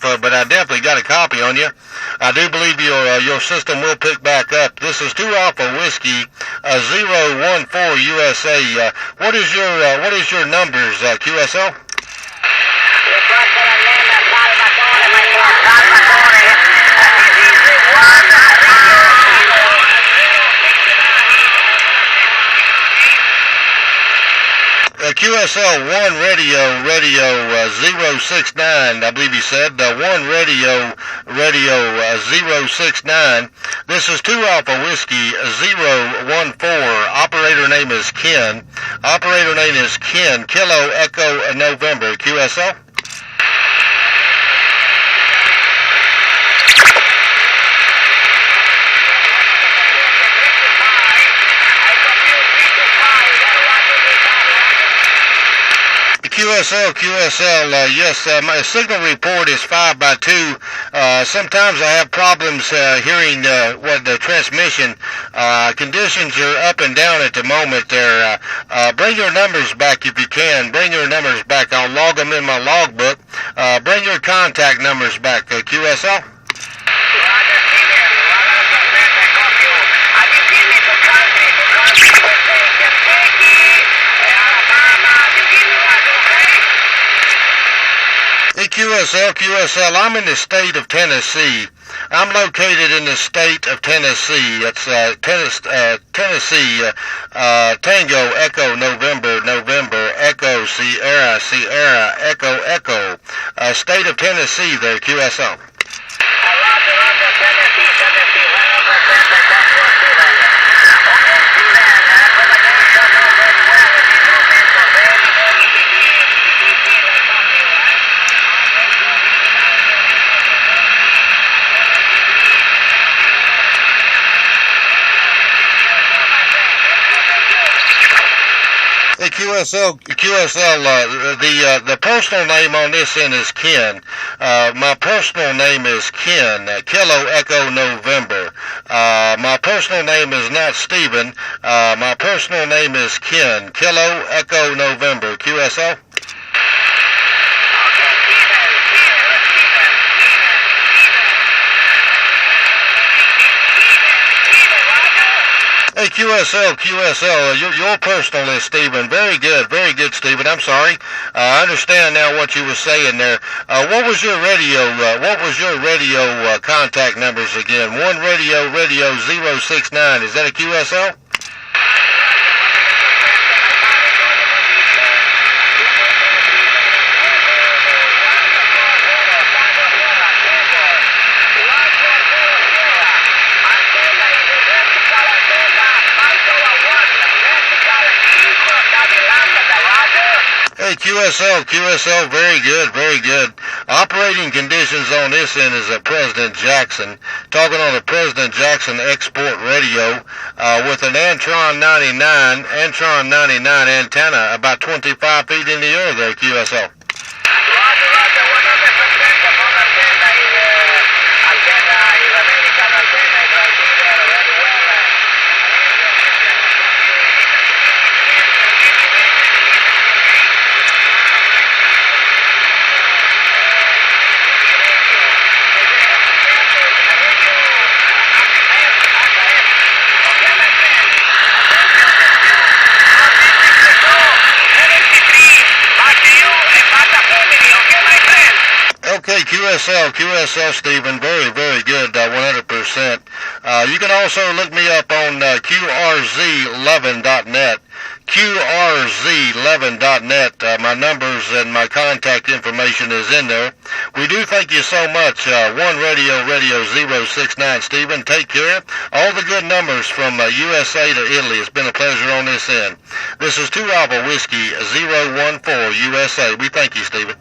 Alpha, but I definitely got a copy on you. I do believe your system will pick back up. This is 2 Alpha Whiskey 014 USA. What is your numbers, QSL? QSL 1 radio 069, I believe he said, 1 radio 069. This is 2 Alpha Whiskey 014. Operator name is Ken. Operator name is Ken. Kilo Echo November. QSL. QSL, yes, my signal report is 5x2. Sometimes I have problems hearing what the transmission conditions are up and down at the moment there. Bring your numbers back if you can. Bring your numbers back. I'll log them in my logbook. Bring your contact numbers back, QSL. QSL, I'm in the state of Tennessee. I'm located in the state of Tennessee. It's Tennessee, Tango, Echo, November, Echo, Sierra, Echo, state of Tennessee there, QSL. QSL, the personal name on this end is Ken. My personal name is Ken, Kilo Echo November. My personal name is not Stephen. My personal name is Ken, Kilo Echo November. QSL. Hey, QSL, your personal is Stephen. Very good, Stephen. I'm sorry. I understand now what you were saying there. What was your radio contact numbers again? 1 radio 069. Is that a QSL? QSL, very good. Operating conditions on this end is at President Jackson. Talking on the President Jackson export radio with an Antron 99 antenna about 25 feet in the air there, QSL. QSL, Stephen, very good, 100%. You can also look me up on QRZ11.net. QRZ11.net. My numbers and my contact information is in there. We do thank you so much. 1 radio 069, Stephen. Take care. All the good numbers from USA to Italy. It's been a pleasure on this end. This is 2 Alpha Whiskey 014 USA. We thank you, Stephen.